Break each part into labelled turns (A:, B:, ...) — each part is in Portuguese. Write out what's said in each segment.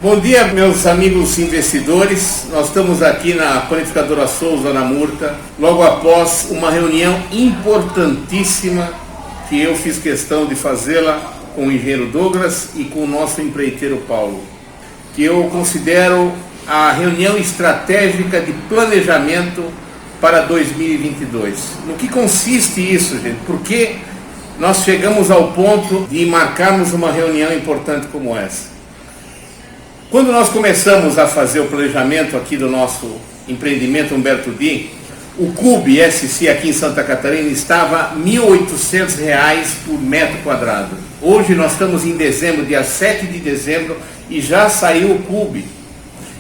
A: Bom dia, meus amigos investidores. Nós estamos aqui na Panificadora Souza, na Murta, logo após uma reunião importantíssima que eu fiz questão de fazê-la com o engenheiro Douglas e com o nosso empreiteiro Paulo, que eu considero a reunião estratégica de planejamento para 2022. No que consiste isso, gente? Por que nós chegamos ao ponto de marcarmos uma reunião importante como essa? Quando nós começamos a fazer o planejamento aqui do nosso empreendimento Humberto Di, o Cube SC aqui em Santa Catarina estava R$ 1.800 por metro quadrado. Hoje nós estamos em dezembro, dia 7 de dezembro, e já saiu o Cube.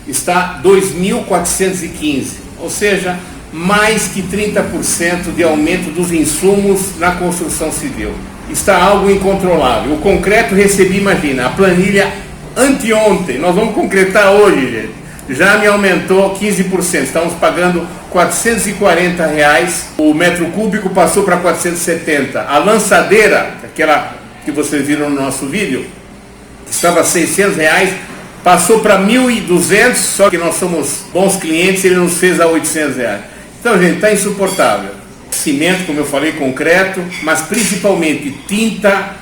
A: Está R$ 2.415, ou seja, mais que 30% de aumento dos insumos na construção civil. Está algo incontrolável. O concreto recebi, imagina, a planilha anteontem, nós vamos concretar hoje, gente, já me aumentou 15%, estamos pagando R$ 440, o metro cúbico passou para 470, a lançadeira, aquela que vocês viram no nosso vídeo, estava R$ 600, passou para 1.200, só que nós somos bons clientes, ele nos fez a R$ 800. Então, gente, está insuportável. Cimento, como eu falei, concreto, mas principalmente tinta,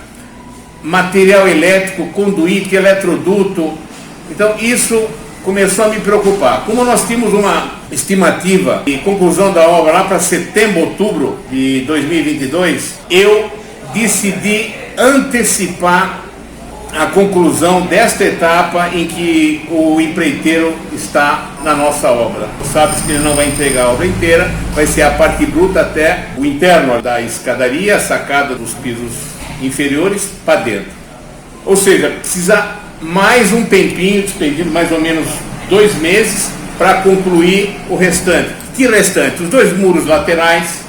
A: material elétrico, conduíte, eletroduto. Então isso começou a me preocupar. Como nós tínhamos uma estimativa de conclusão da obra lá para setembro, outubro de 2022, eu decidi antecipar a conclusão desta etapa em que o empreiteiro está na nossa obra. Sabe que ele não vai entregar a obra inteira, vai ser a parte bruta até o interno da escadaria, a sacada dos pisos inferiores para dentro. Ou seja, precisa mais um tempinho, despendido mais ou menos 2 meses para concluir o restante. Que restante? Os 2 muros laterais,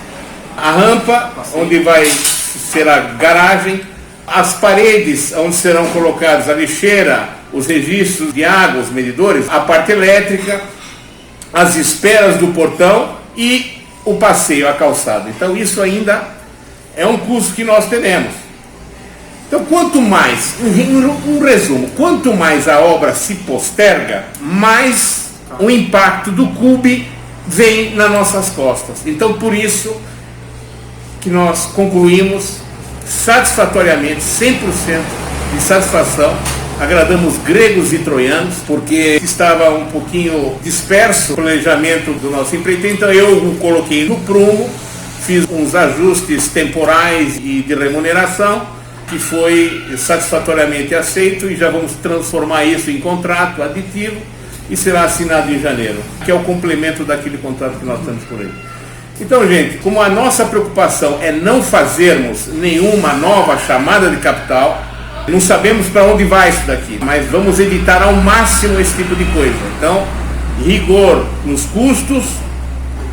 A: a rampa, onde vai ser a garagem, as paredes onde serão colocados a lixeira, os registros de água, os medidores, a parte elétrica, as esperas do portão e o passeio, a calçada. Então isso ainda é um custo que nós teremos. Então, quanto mais, um resumo, quanto mais a obra se posterga, mais o impacto do Cube vem nas nossas costas. Então, por isso que nós concluímos satisfatoriamente, 100% de satisfação, agradamos gregos e troianos, porque estava um pouquinho disperso o planejamento do nosso empreiteiro, então eu o coloquei no prumo, fiz uns ajustes temporais e de remuneração, que foi satisfatoriamente aceito, e já vamos transformar isso em contrato aditivo e será assinado em janeiro, que é o complemento daquele contrato que nós temos por aí. Então, gente, como a nossa preocupação é não fazermos nenhuma nova chamada de capital, não sabemos para onde vai isso daqui, mas vamos evitar ao máximo esse tipo de coisa. Então, rigor nos custos,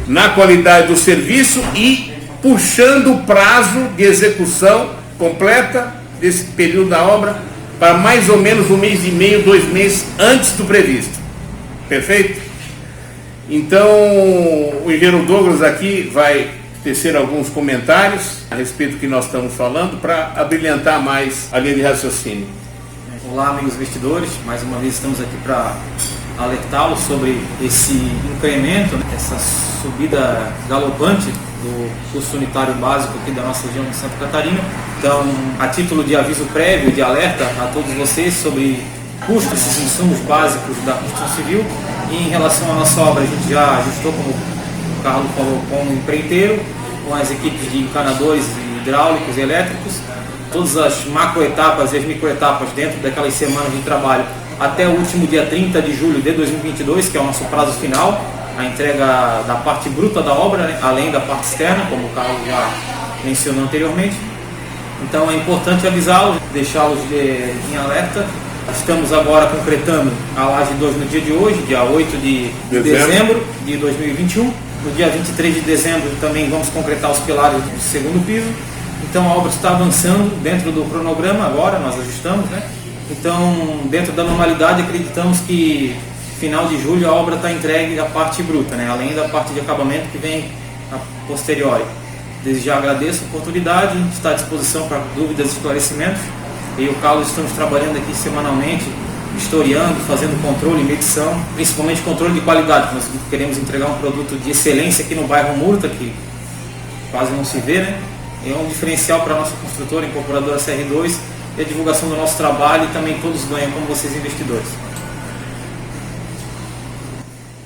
A: na qualidade do serviço e puxando o prazo de execução completa desse período da obra para mais ou menos 1 mês e meio, 2 meses antes do previsto. Perfeito? Então, o engenheiro Douglas aqui vai tecer alguns comentários a respeito do que nós estamos falando para abrilhantar mais a linha de raciocínio.
B: Olá, amigos investidores, mais uma vez estamos aqui para alertá-los sobre esse incremento, essa subida galopante do custo unitário básico aqui da nossa região de Santa Catarina. Então, a título de aviso prévio, de alerta a todos vocês sobre custos desses insumos básicos da construção civil, e em relação à nossa obra, a gente já ajustou, como o Carlos falou, com o empreiteiro, com as equipes de encanadores hidráulicos e elétricos, todas as macroetapas e as microetapas dentro daquelas semanas de trabalho até o último dia 30 de julho de 2022, que é o nosso prazo final, a entrega da parte bruta da obra, né, além da parte externa, como o Carlos já mencionou anteriormente. Então é importante avisá-los, deixá-los em alerta. Estamos agora concretando a laje 2 no dia de hoje, dia 8 de dezembro de 2021. No dia 23 de dezembro também vamos concretar os pilares do 2º piso. Então a obra está avançando dentro do cronograma agora, nós ajustamos, né? Então, dentro da normalidade, acreditamos que final de julho a obra está entregue a parte bruta, né? Além da parte de acabamento que vem a posteriori. Desde já agradeço a oportunidade, está à disposição para dúvidas e esclarecimentos. Eu e o Carlos estamos trabalhando aqui semanalmente historiando, fazendo controle e medição, principalmente controle de qualidade. Nós queremos entregar um produto de excelência aqui no bairro Murta, que quase não se vê, né? É um diferencial para a nossa construtora, incorporadora CR2, e a divulgação do nosso trabalho, e também todos ganham, como vocês investidores.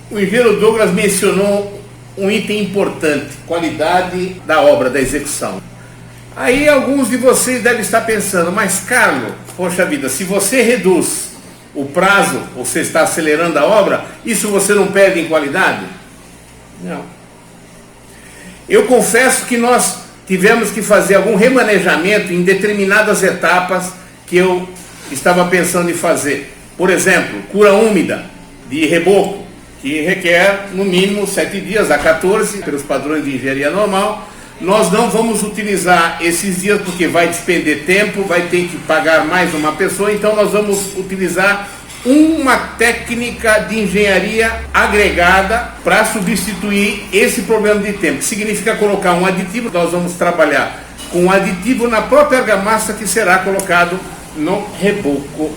A: O engenheiro Douglas mencionou um item importante, qualidade da obra, da execução. Aí alguns de vocês devem estar pensando, mas Carlos, poxa vida, se você reduz o prazo, ou você está acelerando a obra, isso você não perde em qualidade? Não. Eu confesso que nós tivemos que fazer algum remanejamento em determinadas etapas que eu estava pensando em fazer. Por exemplo, cura úmida de reboco, que requer no mínimo 7 dias a 14, pelos padrões de engenharia normal. Nós não vamos utilizar esses dias porque vai despender tempo, vai ter que pagar mais uma pessoa, então nós vamos utilizar uma técnica de engenharia agregada para substituir esse problema de tempo, que significa colocar um aditivo. Nós vamos trabalhar com um aditivo na própria argamassa que será colocado no reboco,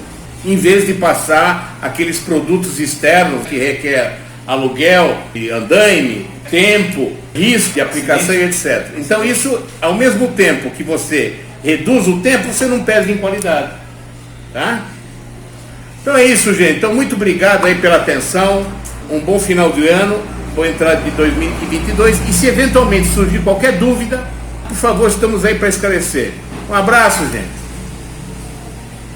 A: em vez de passar aqueles produtos externos que requer aluguel, andaime, tempo, risco de aplicação e etc. Então isso, ao mesmo tempo que você reduz o tempo, você não perde em qualidade. Tá? Então é isso, gente. Então muito obrigado aí pela atenção, um bom final de ano, boa entrada de 2022, e se eventualmente surgir qualquer dúvida, por favor, estamos aí para esclarecer. Um abraço, gente.